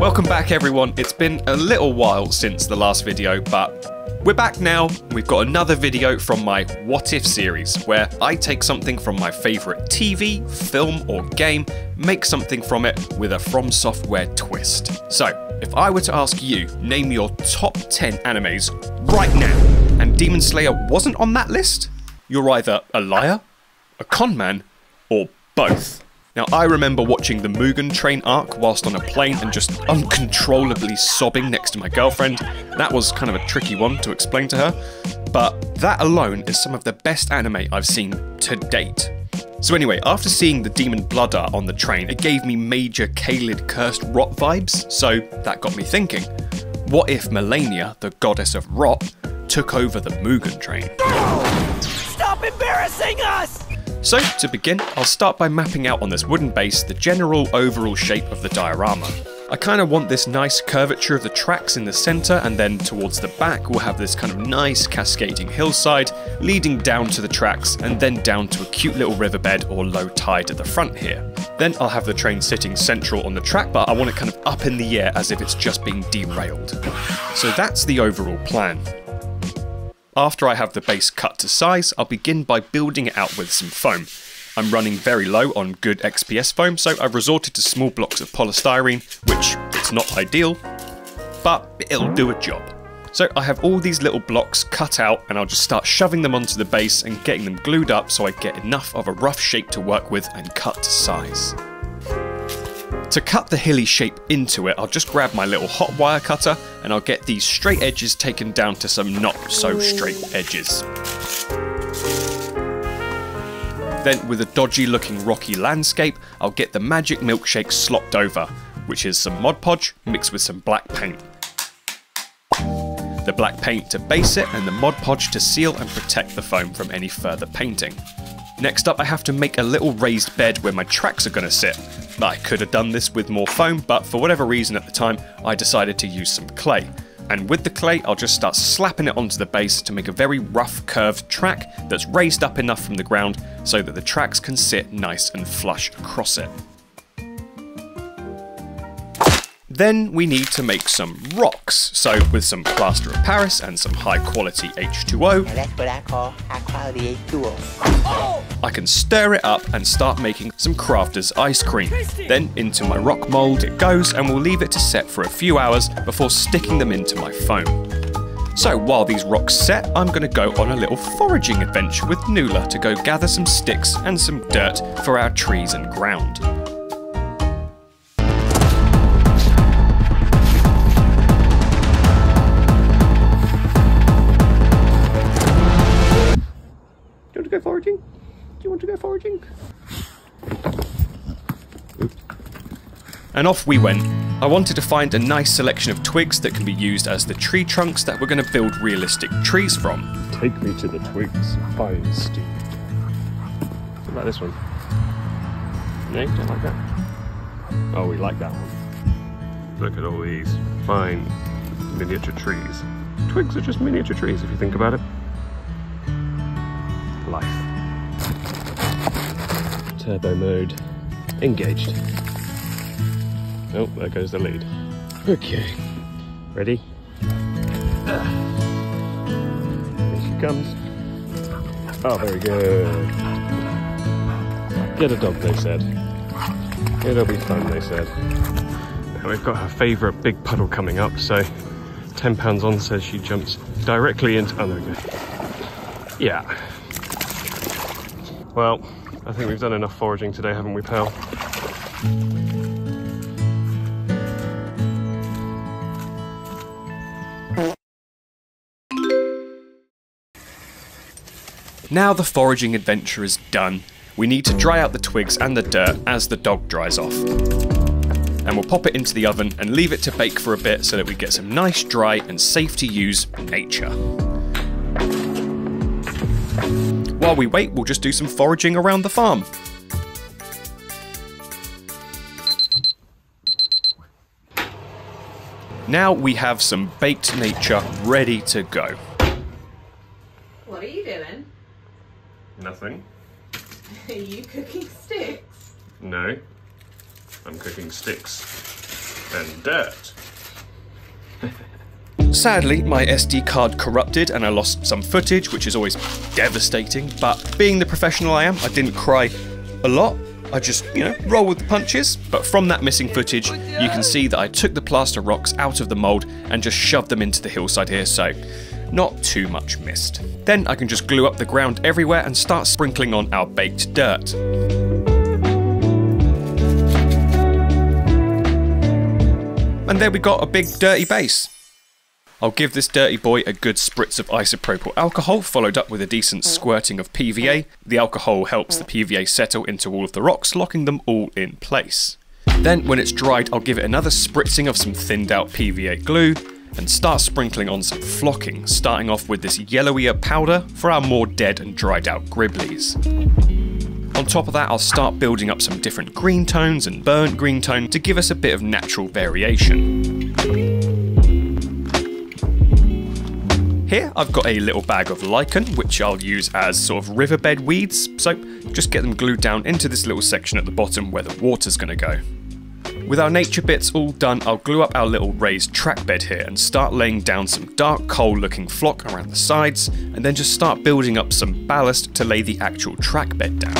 Welcome back everyone, it's been a little while since the last video, but we're back now. We've got another video from my What If series, where I take something from my favourite TV, film or game, make something from it with a FromSoftware twist. So, if I were to ask you, name your top 10 animes right now, and Demon Slayer wasn't on that list, you're either a liar, a conman, or both. Now, I remember watching the Mugen Train arc whilst on a plane and just uncontrollably sobbing next to my girlfriend. That was kind of a tricky one to explain to her, but that alone is some of the best anime I've seen to date. So anyway, after seeing the demon blood art on the train, it gave me major Kaled cursed rot vibes, so that got me thinking, what if Malenia, the goddess of rot, took over the Mugen Train? Stop embarrassing us! So, to begin, I'll start by mapping out on this wooden base the general overall shape of the diorama. I kind of want this nice curvature of the tracks in the centre, and then towards the back we'll have this kind of nice cascading hillside leading down to the tracks and then down to a cute little riverbed or low tide at the front here. Then I'll have the train sitting central on the track, but I want it kind of up in the air as if it's just being derailed. So that's the overall plan. After I have the base cut to size, I'll begin by building it out with some foam. I'm running very low on good XPS foam, so I've resorted to small blocks of polystyrene, which is not ideal, but it'll do a job. So I have all these little blocks cut out, and I'll just start shoving them onto the base and getting them glued up so I get enough of a rough shape to work with and cut to size. To cut the hilly shape into it, I'll just grab my little hot wire cutter and I'll get these straight edges taken down to some not so straight edges. Then with a dodgy looking rocky landscape, I'll get the magic milkshake slopped over, which is some Mod Podge mixed with some black paint. The black paint to base it and the Mod Podge to seal and protect the foam from any further painting. Next up, I have to make a little raised bed where my tracks are going to sit. I could have done this with more foam, but for whatever reason at the time, I decided to use some clay. And with the clay, I'll just start slapping it onto the base to make a very rough curved track that's raised up enough from the ground so that the tracks can sit nice and flush across it. Then we need to make some rocks, so with some plaster of Paris and some high quality H2O, And that's what I call high quality H2O. I can stir it up and start making some crafter's ice cream. Then into my rock mould it goes, and we'll leave it to set for a few hours before sticking them into my foam. So while these rocks set, I'm going to go on a little foraging adventure with Nula to go gather some sticks and some dirt for our trees and ground. Go foraging? Do you want to go foraging? And off we went. I wanted to find a nice selection of twigs that can be used as the tree trunks that we're going to build realistic trees from. Take me to the twigs, fine steed. What about this one? No, you don't like that? Oh, we like that one. Look at all these fine miniature trees. Twigs are just miniature trees if you think about it. Life. Turbo mode engaged. Oh, there goes the lead. Okay, ready? Here she comes. Oh, very good. Get a dog, they said. It'll be fun, they said. Now we've got her favourite big puddle coming up, so £10 on says she jumps directly into. Oh, there we go. Yeah. Well, I think we've done enough foraging today, haven't we, pal? Now the foraging adventure is done. We need to dry out the twigs and the dirt as the dog dries off. And we'll pop it into the oven and leave it to bake for a bit so that we get some nice, dry and safe to use nature. While we wait, we'll just do some foraging around the farm. Now we have some baked nature ready to go. What are you doing? Nothing. Are you cooking sticks? No. I'm cooking sticks. and dirt. Sadly, my SD card corrupted and I lost some footage, which is always devastating, but being the professional I am, I didn't cry a lot. I just, roll with the punches. But from that missing footage, you can see that I took the plaster rocks out of the mould and just shoved them into the hillside here, so not too much missed. Then I can just glue up the ground everywhere and start sprinkling on our baked dirt. And there we got a big dirty base. I'll give this dirty boy a good spritz of isopropyl alcohol, followed up with a decent squirting of PVA. The alcohol helps the PVA settle into all of the rocks, locking them all in place. Then, when it's dried, I'll give it another spritzing of some thinned out PVA glue, and start sprinkling on some flocking, starting off with this yellowier powder for our more dead and dried out gribblies. On top of that, I'll start building up some different green tones and burnt green tone to give us a bit of natural variation. Here I've got a little bag of lichen, which I'll use as sort of riverbed weeds, so just get them glued down into this little section at the bottom where the water's going to go. With our nature bits all done, I'll glue up our little raised track bed here and start laying down some dark coal looking flock around the sides, and then just start building up some ballast to lay the actual track bed down.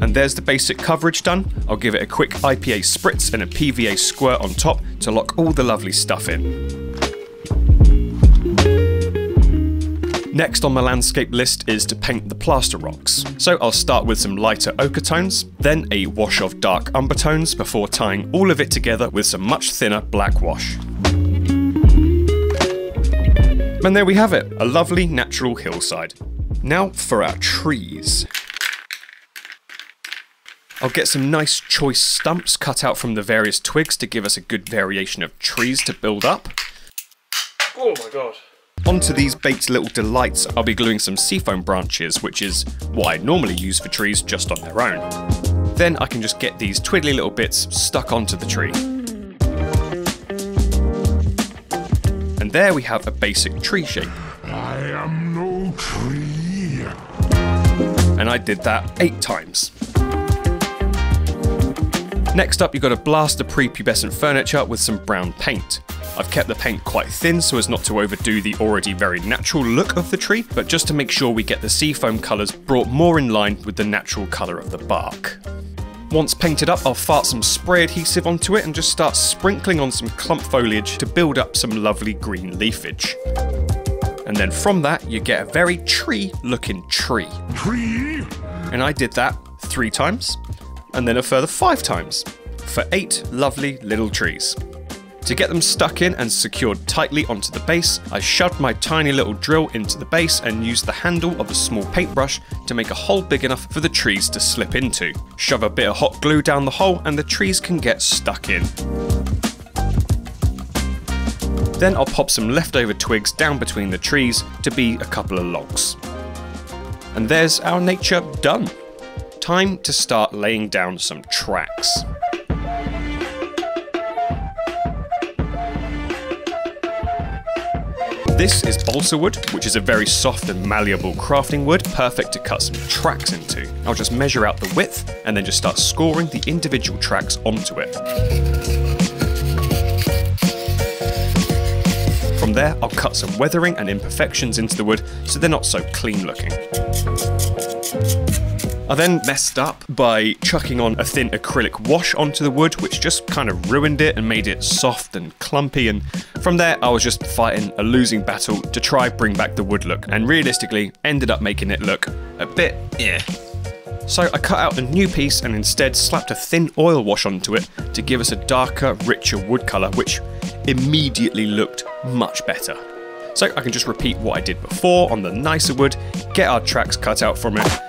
And there's the basic coverage done. I'll give it a quick IPA spritz and a PVA squirt on top to lock all the lovely stuff in. Next on my landscape list is to paint the plaster rocks. So I'll start with some lighter ochre tones, then a wash of dark umber tones before tying all of it together with some much thinner black wash. And there we have it, a lovely natural hillside. Now for our trees. I'll get some nice choice stumps cut out from the various twigs to give us a good variation of trees to build up. Oh my god. Onto these baked little delights, I'll be gluing some seafoam branches, which is what I normally use for trees just on their own. Then I can just get these twiddly little bits stuck onto the tree. And there we have a basic tree shape. I am no tree. And I did that 8 times. Next up, you've got to blast the prepubescent furniture with some brown paint. I've kept the paint quite thin so as not to overdo the already very natural look of the tree, but just to make sure we get the seafoam colours brought more in line with the natural colour of the bark. Once painted up, I'll fart some spray adhesive onto it and just start sprinkling on some clump foliage to build up some lovely green leafage. And then from that, you get a very tree-looking tree. Tree? And I did that 3 times, and then a further 5 times, for 8 lovely little trees. To get them stuck in and secured tightly onto the base, I shoved my tiny little drill into the base and used the handle of a small paintbrush to make a hole big enough for the trees to slip into. Shove a bit of hot glue down the hole and the trees can get stuck in. Then I'll pop some leftover twigs down between the trees to be a couple of logs. And there's our nature done. Time to start laying down some tracks. This is balsa wood, which is a very soft and malleable crafting wood, perfect to cut some tracks into. I'll just measure out the width and then just start scoring the individual tracks onto it. From there, I'll cut some weathering and imperfections into the wood so they're not so clean looking. I then messed up by chucking on a thin acrylic wash onto the wood, which just kind of ruined it and made it soft and clumpy, and from there I was just fighting a losing battle to try bring back the wood look, and realistically ended up making it look a bit So I cut out a new piece and instead slapped a thin oil wash onto it to give us a darker, richer wood colour, which immediately looked much better. So I can just repeat what I did before on the nicer wood, get our tracks cut out from it,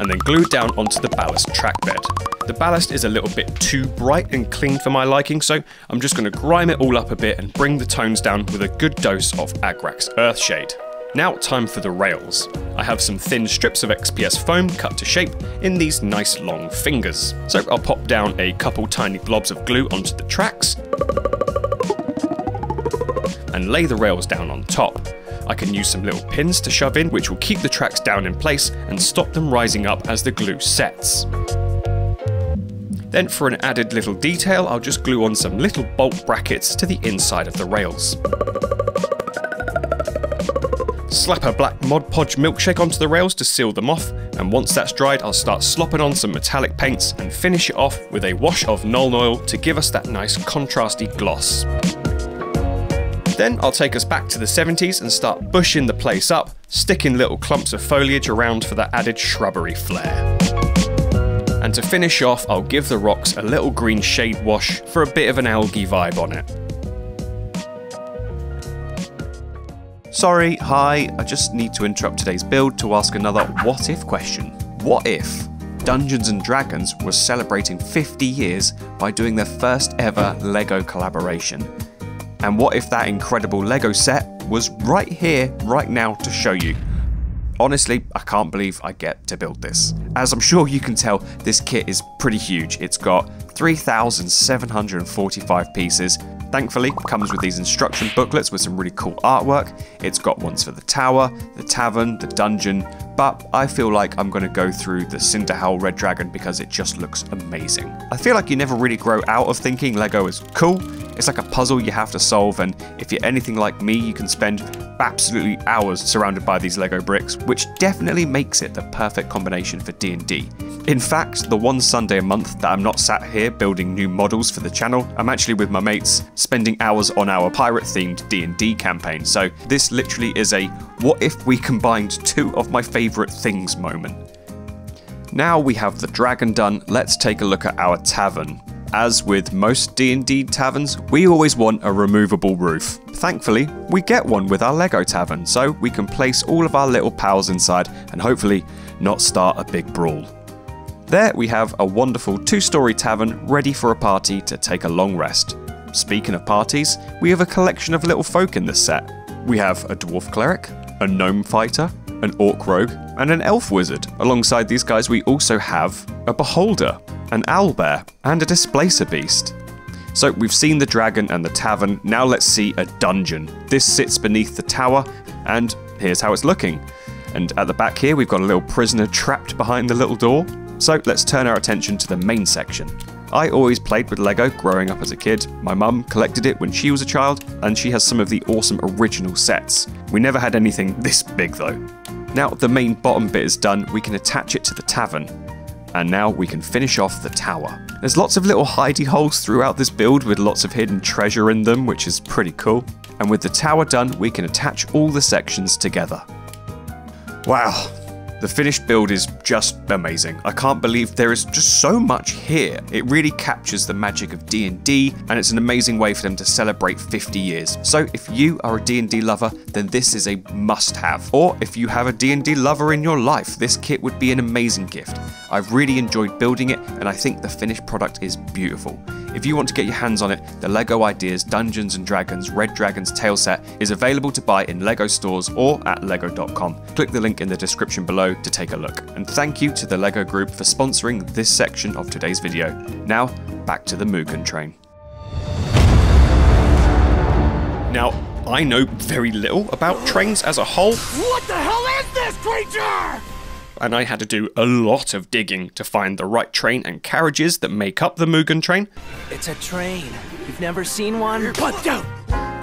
and then glue down onto the ballast track bed. The ballast is a little bit too bright and clean for my liking, so I'm just going to grime it all up a bit and bring the tones down with a good dose of Agrax Earthshade. Now time for the rails. I have some thin strips of XPS foam cut to shape in these nice long fingers. So I'll pop down a couple tiny blobs of glue onto the tracks and lay the rails down on top. I can use some little pins to shove in, which will keep the tracks down in place and stop them rising up as the glue sets. Then for an added little detail, I'll just glue on some little bolt brackets to the inside of the rails. Slap a black Mod Podge milkshake onto the rails to seal them off, and once that's dried I'll start slopping on some metallic paints and finish it off with a wash of Nuln Oil to give us that nice contrasty gloss. Then I'll take us back to the 70s and start bushing the place up, sticking little clumps of foliage around for that added shrubbery flair. And to finish off, I'll give the rocks a little green shade wash for a bit of an algae vibe on it. Sorry, hi, I just need to interrupt today's build to ask another what if question. What if Dungeons & Dragons was celebrating 50 years by doing their first ever LEGO collaboration? And what if that incredible LEGO set was right here, right now to show you? Honestly, I can't believe I get to build this. As I'm sure you can tell, this kit is pretty huge. It's got 3,745 pieces. Thankfully, it comes with these instruction booklets with some really cool artwork. It's got ones for the tower, the tavern, the dungeon, but I feel like I'm going to go through the Cinderhowl Red Dragon because it just looks amazing. I feel like you never really grow out of thinking LEGO is cool. It's like a puzzle you have to solve, and if you're anything like me, you can spend absolutely hours surrounded by these LEGO bricks, which definitely makes it the perfect combination for D&D. In fact, the one Sunday a month that I'm not sat here building new models for the channel, I'm actually with my mates spending hours on our pirate-themed D&D campaign, so this literally is a what if we combined two of my favourite things moment. Now we have the dragon done, let's take a look at our tavern. As with most D&D taverns, we always want a removable roof. Thankfully, we get one with our LEGO tavern, so we can place all of our little pals inside and hopefully not start a big brawl. There we have a wonderful 2-story tavern ready for a party to take a long rest. Speaking of parties, we have a collection of little folk in this set. We have a dwarf cleric, a gnome fighter, an orc rogue, and an elf wizard. Alongside these guys we also have a beholder, an owlbear, and a displacer beast. So we've seen the dragon and the tavern, now let's see a dungeon. This sits beneath the tower, and here's how it's looking. And at the back here we've got a little prisoner trapped behind the little door. So let's turn our attention to the main section. I always played with LEGO growing up as a kid. My mum collected it when she was a child, and she has some of the awesome original sets. We never had anything this big though. Now the main bottom bit is done, we can attach it to the tavern. And now we can finish off the tower. There's lots of little hidey holes throughout this build with lots of hidden treasure in them, which is pretty cool. And with the tower done, we can attach all the sections together. Wow. The finished build is just amazing. I can't believe there is just so much here. It really captures the magic of D&D, and it's an amazing way for them to celebrate 50 years. So if you are a D&D lover, then this is a must-have. Or if you have a D&D lover in your life, this kit would be an amazing gift. I've really enjoyed building it, and I think the finished product is beautiful. If you want to get your hands on it, the LEGO Ideas Dungeons & Dragons Red Dragon's Tale Set is available to buy in LEGO stores or at lego.com. Click the link in the description below to take a look. And thank you to the LEGO Group for sponsoring this section of today's video. Now, back to the Mugen Train. Now, I know very little about trains as a whole. What the hell is this creature? And I had to do a lot of digging to find the right train and carriages that make up the Mugen Train. It's a train. You've never seen one? Punch out!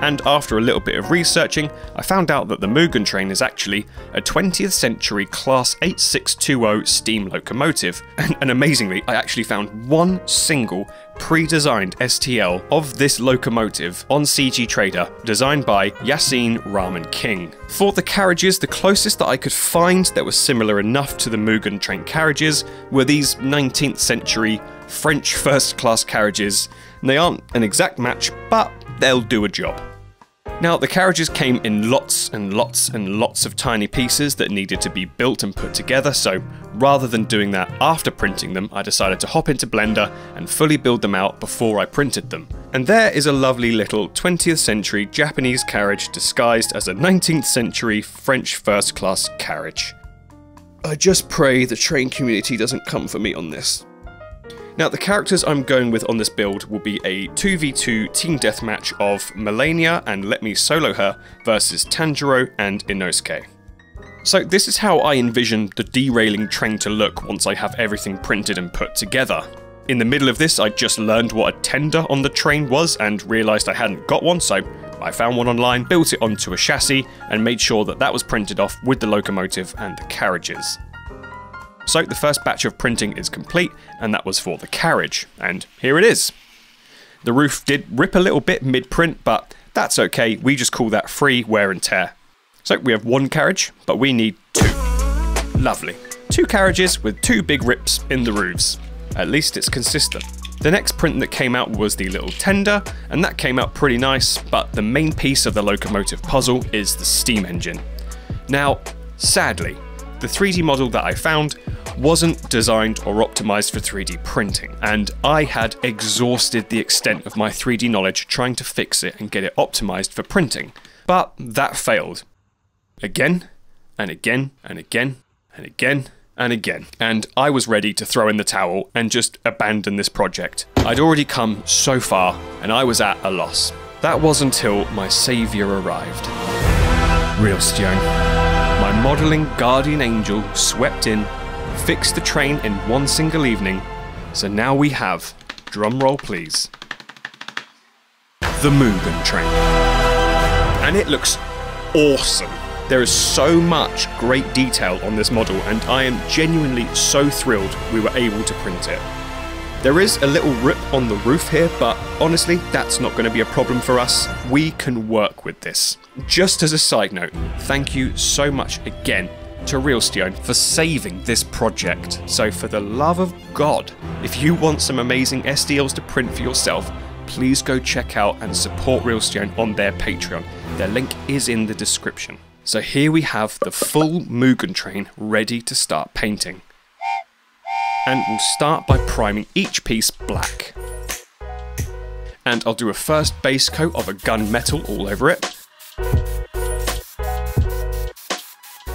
And after a little bit of researching, I found out that the Mugen Train is actually a 20th century Class 8620 steam locomotive. And amazingly, I actually found one single pre-designed STL of this locomotive on CG Trader, designed by Yassine Rahman King. For the carriages, the closest that I could find that was similar enough to the Mugen Train carriages were these 19th century French first-class carriages. And they aren't an exact match, but they'll do a job. Now, the carriages came in lots and lots and lots of tiny pieces that needed to be built and put together, so rather than doing that after printing them, I decided to hop into Blender and fully build them out before I printed them. And there is a lovely little 20th century Japanese carriage disguised as a 19th century French first-class carriage. I just pray the train community doesn't come for me on this. Now, the characters I'm going with on this build will be a 2v2 team deathmatch of Malenia and Let Me Solo Her versus Tanjiro and Inosuke. So this is how I envision the derailing train to look once I have everything printed and put together. In the middle of this, I just learned what a tender on the train was and realised I hadn't got one, so I found one online, built it onto a chassis, and made sure that that was printed off with the locomotive and the carriages. So the first batch of printing is complete, and that was for the carriage, and here it is. The roof did rip a little bit mid-print, but that's okay, we just call that free wear and tear. So we have one carriage, but we need two. Lovely. 2 carriages with 2 big rips in the roofs. At least it's consistent. The next print that came out was the little tender, and that came out pretty nice, but the main piece of the locomotive puzzle is the steam engine. Now, sadly, the 3D model that I found wasn't designed or optimized for 3D printing, and I had exhausted the extent of my 3D knowledge trying to fix it and get it optimized for printing. But that failed. Again, and again, and again, and again, and again. And I was ready to throw in the towel and just abandon this project. I'd already come so far, and I was at a loss. That was until my saviour arrived. Realstone. My modelling guardian angel swept in, fixed the train in one single evening, so now we have, drum roll please, the Mugen Train. And it looks awesome. There is so much great detail on this model, and I am genuinely so thrilled we were able to print it. There is a little rip on the roof here, but honestly, that's not going to be a problem for us. We can work with this. Just as a side note, thank you so much again to Realstone for saving this project. So for the love of God, if you want some amazing SDLs to print for yourself, please go check out and support Realstone on their Patreon. Their link is in the description. So here we have the full Mugen Train ready to start painting. And we'll start by priming each piece black. And I'll do a first base coat of a gunmetal all over it.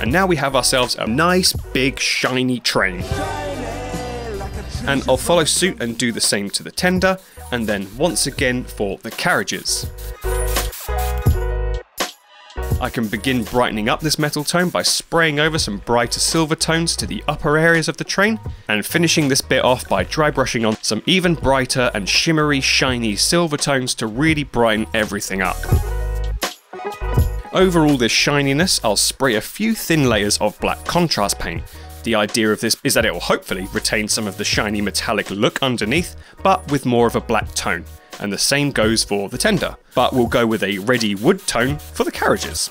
And now we have ourselves a nice big shiny train. And I'll follow suit and do the same to the tender, and then once again for the carriages. I can begin brightening up this metal tone by spraying over some brighter silver tones to the upper areas of the train, and finishing this bit off by dry brushing on some even brighter and shimmery, shiny silver tones to really brighten everything up. Over all this shininess, I'll spray a few thin layers of black contrast paint. The idea of this is that it will hopefully retain some of the shiny metallic look underneath, but with more of a black tone. And the same goes for the tender, but we'll go with a reddy wood tone for the carriages.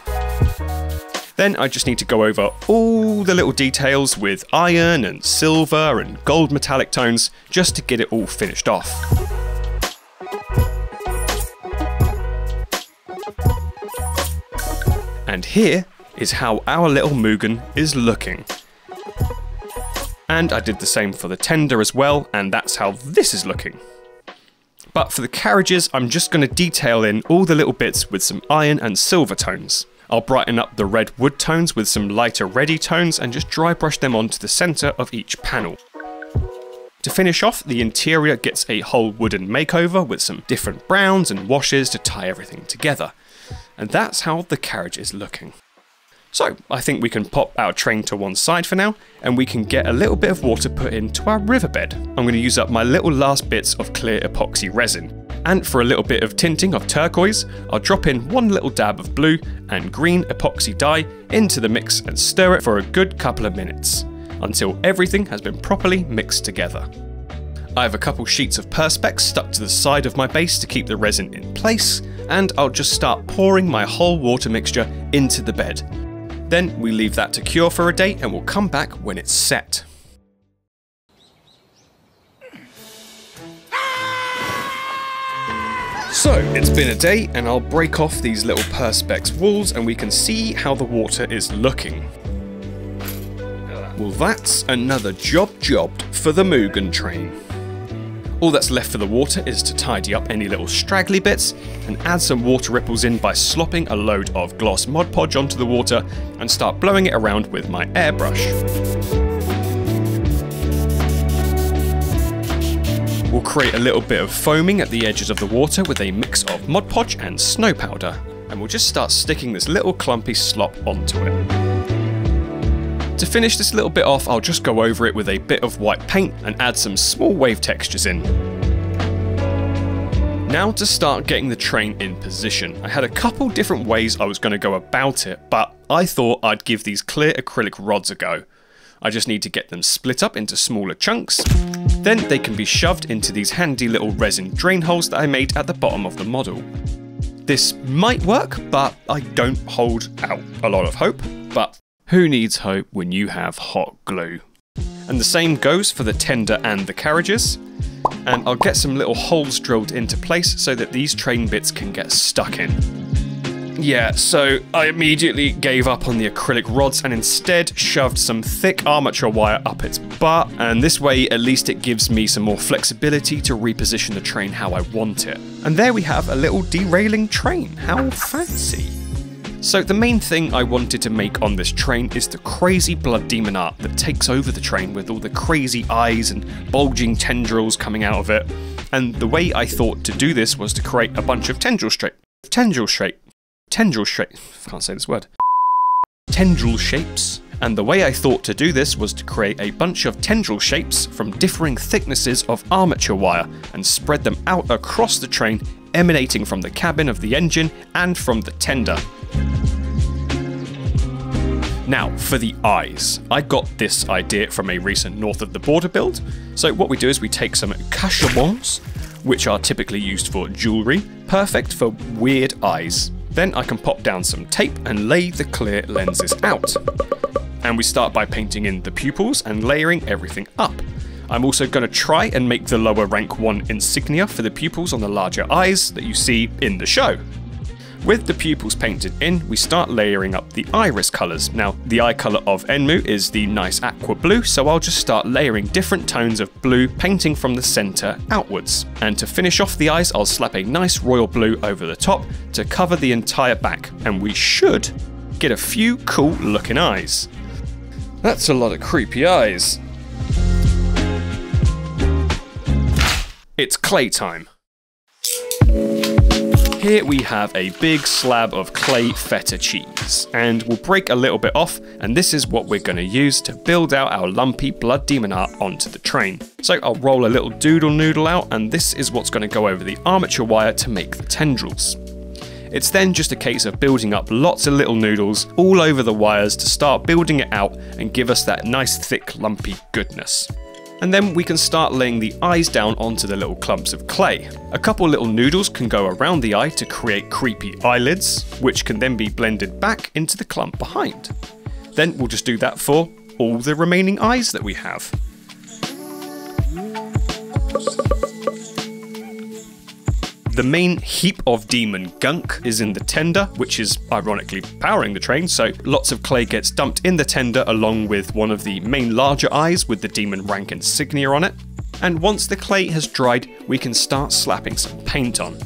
Then I just need to go over all the little details with iron and silver and gold metallic tones just to get it all finished off. And here is how our little Mugen is looking. And I did the same for the tender as well, and that's how this is looking. But for the carriages, I'm just going to detail in all the little bits with some iron and silver tones. I'll brighten up the red wood tones with some lighter reddy tones and just dry brush them onto the centre of each panel. To finish off, the interior gets a whole wooden makeover with some different browns and washes to tie everything together. And that's how the carriage is looking. So I think we can pop our train to one side for now, and we can get a little bit of water put into our riverbed. I'm going to use up my little last bits of clear epoxy resin. And for a little bit of tinting of turquoise, I'll drop in one little dab of blue and green epoxy dye into the mix and stir it for a good couple of minutes, until everything has been properly mixed together. I have a couple sheets of perspex stuck to the side of my base to keep the resin in place, and I'll just start pouring my whole water mixture into the bed. Then we leave that to cure for a day, and we'll come back when it's set. So it's been a day, and I'll break off these little perspex walls and we can see how the water is looking. Well, that's another job jobbed for the Mugen Train. All that's left for the water is to tidy up any little straggly bits and add some water ripples in by slopping a load of gloss Mod Podge onto the water and start blowing it around with my airbrush. We'll create a little bit of foaming at the edges of the water with a mix of Mod Podge and snow powder, and we'll just start sticking this little clumpy slop onto it. To finish this little bit off, I'll just go over it with a bit of white paint and add some small wave textures in. Now to start getting the train in position. I had a couple different ways I was going to go about it, but I thought I'd give these clear acrylic rods a go. I just need to get them split up into smaller chunks, then they can be shoved into these handy little resin drain holes that I made at the bottom of the model. This might work, but I don't hold out a lot of hope, but who needs hope when you have hot glue? And the same goes for the tender and the carriages, and I'll get some little holes drilled into place so that these train bits can get stuck in. Yeah, so I immediately gave up on the acrylic rods and instead shoved some thick armature wire up its butt, and this way at least it gives me some more flexibility to reposition the train how I want it. And there we have a little derailing train, how fancy. So the main thing I wanted to make on this train is the crazy blood demon art that takes over the train with all the crazy eyes and bulging tendrils coming out of it. And the way I thought to do this was to create a bunch of tendril shapes, and the way I thought to do this was to create a bunch of tendril shapes from differing thicknesses of armature wire and spread them out across the train, emanating from the cabin of the engine and from the tender. Now, for the eyes, I got this idea from a recent North of the Border build. So what we do is we take some cachemons, which are typically used for jewellery, perfect for weird eyes. Then I can pop down some tape and lay the clear lenses out. And we start by painting in the pupils and layering everything up. I'm also going to try and make the lower rank 1 insignia for the pupils on the larger eyes that you see in the show. With the pupils painted in, we start layering up the iris colours. Now, the eye colour of Enmu is the nice aqua blue, so I'll just start layering different tones of blue, painting from the centre outwards. And to finish off the eyes, I'll slap a nice royal blue over the top to cover the entire back, and we should get a few cool looking eyes. That's a lot of creepy eyes. It's clay time. Here we have a big slab of clay feta cheese, and we'll break a little bit off, and this is what we're going to use to build out our lumpy blood demon art onto the train. So I'll roll a little doodle noodle out, and this is what's going to go over the armature wire to make the tendrils. It's then just a case of building up lots of little noodles all over the wires to start building it out and give us that nice thick lumpy goodness. And then we can start laying the eyes down onto the little clumps of clay. A couple little noodles can go around the eye to create creepy eyelids, which can then be blended back into the clump behind. Then we'll just do that for all the remaining eyes that we have. The main heap of demon gunk is in the tender, which is ironically powering the train, so lots of clay gets dumped in the tender along with one of the main larger eyes with the demon rank insignia on it. And once the clay has dried, we can start slapping some paint on.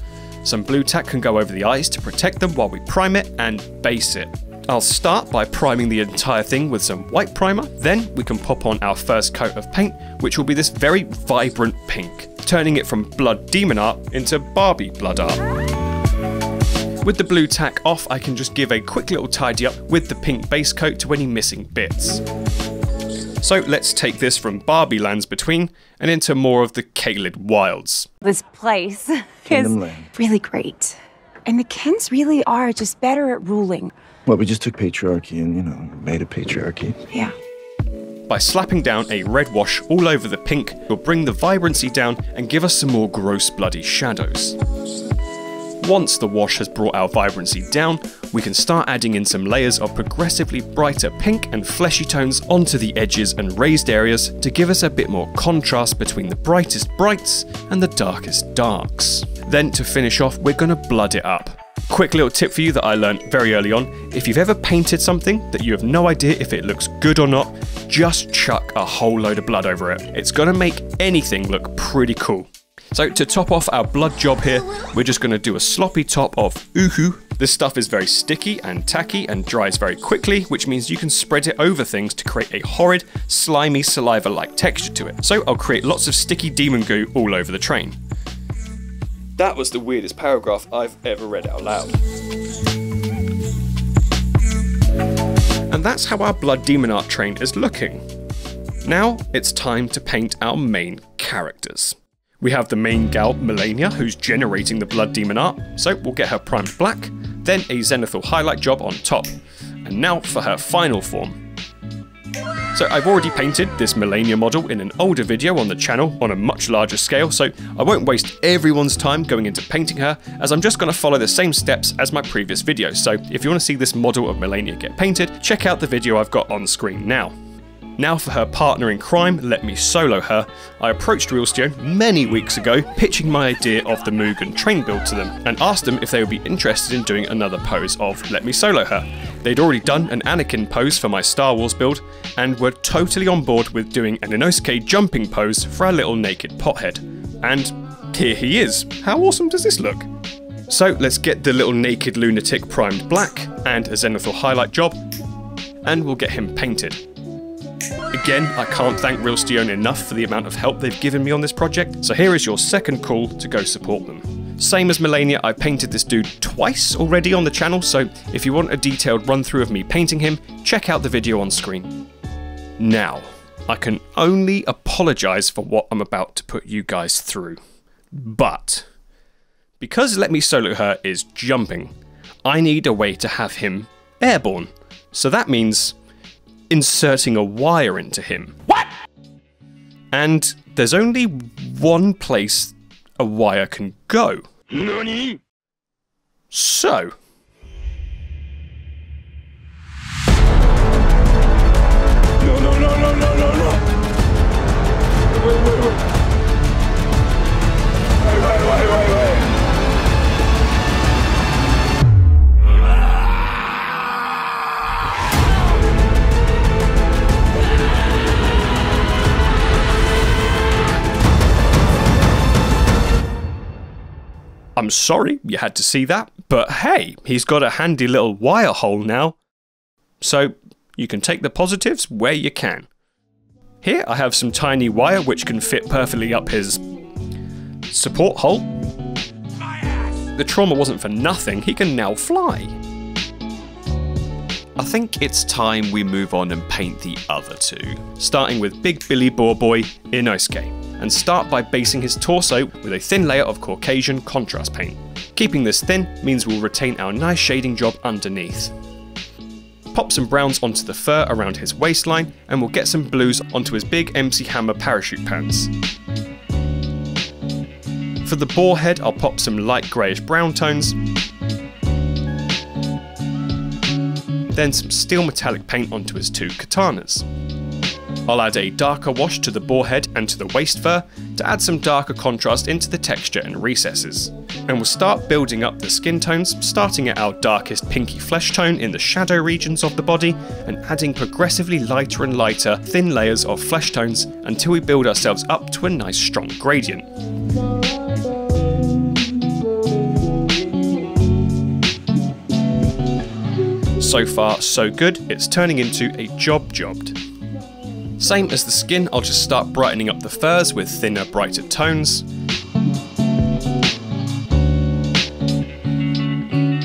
Some blue tack can go over the eyes to protect them while we prime it and base it. I'll start by priming the entire thing with some white primer, then we can pop on our first coat of paint, which will be this very vibrant pink, turning it from blood demon art into Barbie blood art. With the blue tack off, I can just give a quick little tidy up with the pink base coat to any missing bits. So let's take this from Barbie Lands Between and into more of the Caelid Wilds. This place is really great. And the Kens really are just better at ruling. Well, we just took patriarchy and, made a patriarchy. Yeah. By slapping down a red wash all over the pink, we'll bring the vibrancy down and give us some more gross bloody shadows. Once the wash has brought our vibrancy down, we can start adding in some layers of progressively brighter pink and fleshy tones onto the edges and raised areas to give us a bit more contrast between the brightest brights and the darkest darks. Then to finish off, we're going to blood it up. Quick little tip for you that I learned very early on: if you've ever painted something that you have no idea if it looks good or not, just chuck a whole load of blood over it. It's gonna make anything look pretty cool. So to top off our blood job here, we're just gonna do a sloppy top of uhu. This stuff is very sticky and tacky and dries very quickly, which means you can spread it over things to create a horrid, slimy saliva-like texture to it. So I'll create lots of sticky demon goo all over the train. That was the weirdest paragraph I've ever read out loud. And And that's how our Blood Demon art train is looking. Now it's time to paint our main characters. We have the main gal, Malenia, who's generating the Blood Demon art, so we'll get her primed black, then a zenithal highlight job on top. And now for her final form. So I've already painted this Malenia model in an older video on the channel on a much larger scale, so I won't waste everyone's time going into painting her, as I'm just going to follow the same steps as my previous video. So if you want to see this model of Malenia get painted, check out the video I've got on screen now. Now for her partner in crime, Let Me Solo Her, I approached Realstone many weeks ago, pitching my idea of the Mugen Train build to them, and asked them if they would be interested in doing another pose of Let Me Solo Her. They'd already done an Anakin pose for my Star Wars build, and were totally on board with doing an Inosuke jumping pose for our little naked pothead. And here he is. How awesome does this look? So let's get the little naked lunatic primed black, and a zenithal highlight job, and we'll get him painted. Again, I can't thank Realstone enough for the amount of help they've given me on this project, so here is your second call to go support them. Same as Malenia, I painted this dude twice already on the channel, so if you want a detailed run through of me painting him, check out the video on screen. Now, I can only apologise for what I'm about to put you guys through, but because Let Me Solo Her is jumping, I need a way to have him airborne, so that means inserting a wire into him. What? And there's only one place a wire can go. Nani? So No. Wait. I'm sorry you had to see that, but hey, he's got a handy little wire hole now. So you can take the positives where you can. Here I have some tiny wire which can fit perfectly up his support hole. The trauma wasn't for nothing, he can now fly. I think it's time we move on and paint the other two, starting with Big Billy Boar Boy Inosuke, and start by basing his torso with a thin layer of Caucasian contrast paint. Keeping this thin means we'll retain our nice shading job underneath. Pop some browns onto the fur around his waistline, and we'll get some blues onto his big MC Hammer parachute pants. For the boar head, I'll pop some light greyish brown tones, then some steel metallic paint onto his two katanas. I'll add a darker wash to the boar head and to the waist fur to add some darker contrast into the texture and recesses. And we'll start building up the skin tones, starting at our darkest pinky flesh tone in the shadow regions of the body, and adding progressively lighter and lighter thin layers of flesh tones until we build ourselves up to a nice strong gradient. So far, so good, it's turning into a jobbed. Same as the skin, I'll just start brightening up the furs with thinner, brighter tones.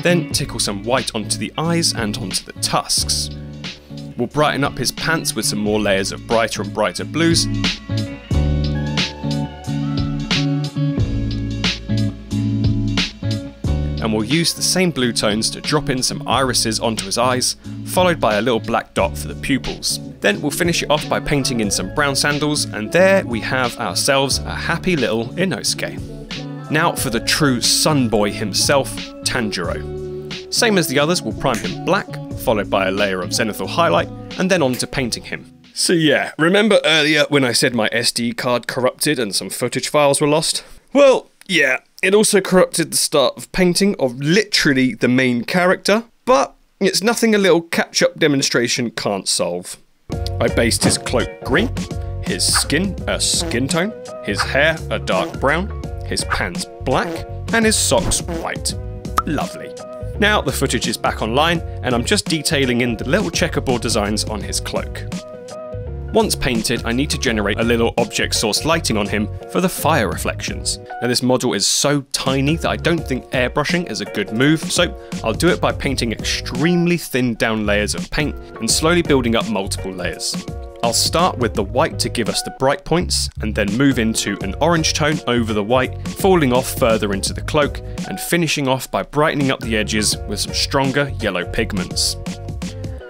Then tickle some white onto the eyes and onto the tusks. We'll brighten up his pants with some more layers of brighter and brighter blues. And we'll use the same blue tones to drop in some irises onto his eyes, followed by a little black dot for the pupils. Then we'll finish it off by painting in some brown sandals, and there we have ourselves a happy little Inosuke. Now for the true sun boy himself, Tanjiro. Same as the others, we'll prime him black, followed by a layer of zenithal highlight, and then on to painting him. So yeah, remember earlier when I said my SD card corrupted and some footage files were lost? Well, yeah, it also corrupted the start of painting of literally the main character, but it's nothing a little catch-up demonstration can't solve. I based his cloak green, his skin a skin tone, his hair a dark brown, his pants black, and his socks white. Lovely. Now the footage is back online, and I'm just detailing in the little checkerboard designs on his cloak. Once painted, I need to generate a little object source lighting on him for the fire reflections. Now this model is so tiny that I don't think airbrushing is a good move, so I'll do it by painting extremely thinned down layers of paint and slowly building up multiple layers. I'll start with the white to give us the bright points, and then move into an orange tone over the white, falling off further into the cloak, and finishing off by brightening up the edges with some stronger yellow pigments.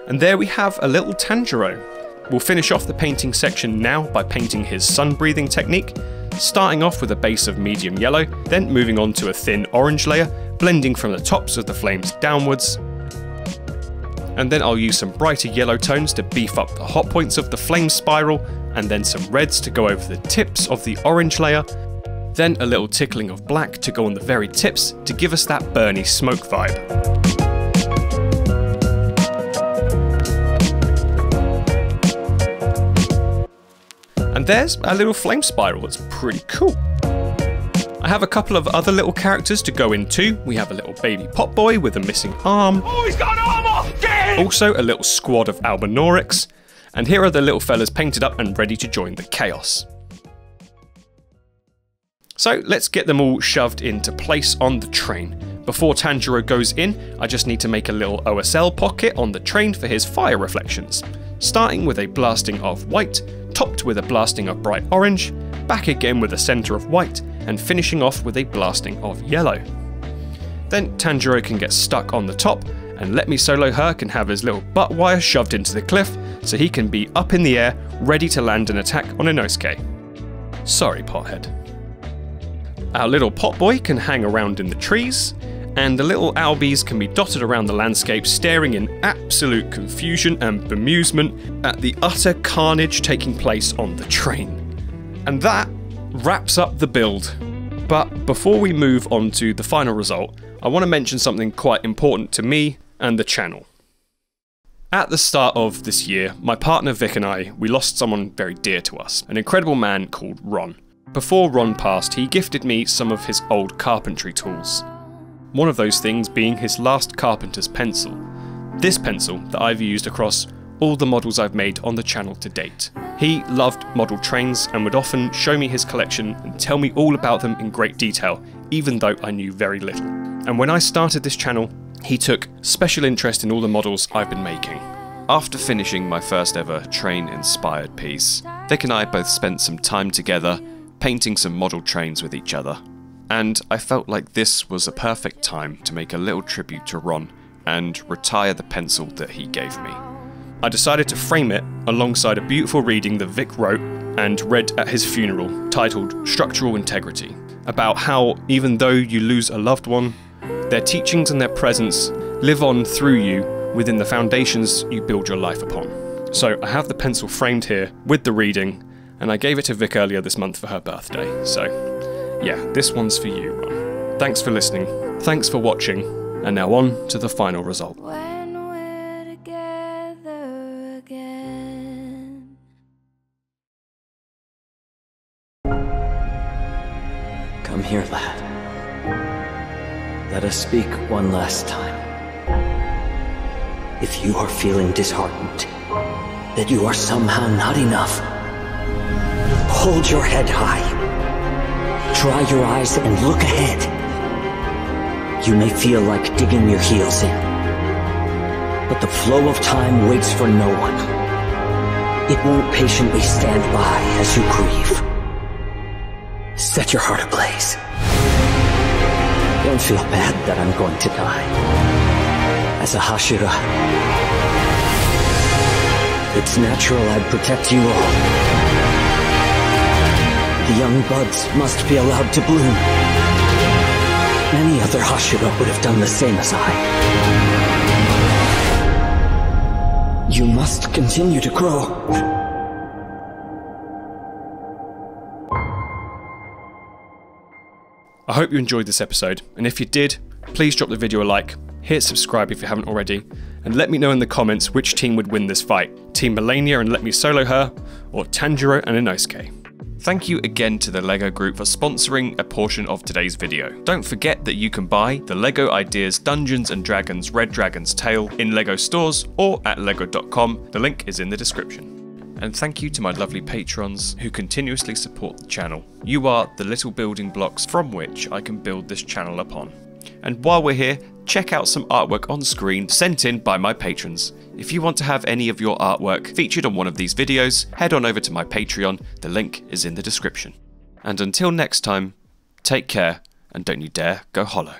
And there we have a little Tanjiro. We'll finish off the painting section now by painting his sun breathing technique, starting off with a base of medium yellow, then moving on to a thin orange layer, blending from the tops of the flames downwards. And then I'll use some brighter yellow tones to beef up the hot points of the flame spiral, and then some reds to go over the tips of the orange layer, then a little tickling of black to go on the very tips to give us that burny smoke vibe. And there's a little flame spiral that's pretty cool. I have a couple of other little characters to go in too. We have a little baby pot boy with a missing arm. Oh, he's got an arm off! Get him! Also a little squad of Albinorics. And here are the little fellas painted up and ready to join the chaos. So let's get them all shoved into place on the train. Before Tanjiro goes in, I just need to make a little OSL pocket on the train for his fire reflections. Starting with a blasting of white, topped with a blasting of bright orange, back again with a centre of white, and finishing off with a blasting of yellow. Then Tanjiro can get stuck on the top, and Let Me Solo Her can have his little butt wire shoved into the cliff so he can be up in the air ready to land an attack on Inosuke. Sorry, pothead. Our little pot boy can hang around in the trees, and the little Albies can be dotted around the landscape staring in absolute confusion and bemusement at the utter carnage taking place on the train. And that wraps up the build. But before we move on to the final result, I want to mention something quite important to me and the channel. At the start of this year, my partner Vic and I, we lost someone very dear to us, an incredible man called Ron. Before Ron passed, he gifted me some of his old carpentry tools. One of those things being his last carpenter's pencil. This pencil that I've used across all the models I've made on the channel to date. He loved model trains and would often show me his collection and tell me all about them in great detail, even though I knew very little. And when I started this channel, he took special interest in all the models I've been making. After finishing my first ever train-inspired piece, Vic and I both spent some time together painting some model trains with each other. And I felt like this was a perfect time to make a little tribute to Ron and retire the pencil that he gave me. I decided to frame it alongside a beautiful reading that Vic wrote and read at his funeral, titled Structural Integrity, about how even though you lose a loved one, their teachings and their presence live on through you within the foundations you build your life upon. So I have the pencil framed here with the reading, and I gave it to Vic earlier this month for her birthday. So yeah, this one's for you, Ron. Thanks for listening, thanks for watching, and now on to the final result. Come here, lad. Let us speak one last time. If you are feeling disheartened, that you are somehow not enough, hold your head high. Dry your eyes and look ahead. You may feel like digging your heels in, but the flow of time waits for no one. It won't patiently stand by as you grieve. Set your heart ablaze. Don't feel bad that I'm going to die. As a Hashira, it's natural I'd protect you all. The young buds must be allowed to bloom. Many other Hashira would have done the same as I. You must continue to grow. I hope you enjoyed this episode, and if you did, please drop the video a like, hit subscribe if you haven't already, and let me know in the comments which team would win this fight, Team Malenia and Let Me Solo Her, or Tanjiro and Inosuke. Thank you again to the LEGO Group for sponsoring a portion of today's video. Don't forget that you can buy the LEGO Ideas Dungeons & Dragons Red Dragon's Tale in LEGO stores or at lego.com, the link is in the description. And thank you to my lovely patrons who continuously support the channel. You are the little building blocks from which I can build this channel upon. And while we're here, check out some artwork on screen sent in by my patrons. If you want to have any of your artwork featured on one of these videos, head on over to my Patreon, the link is in the description. And until next time, take care and don't you dare go hollow.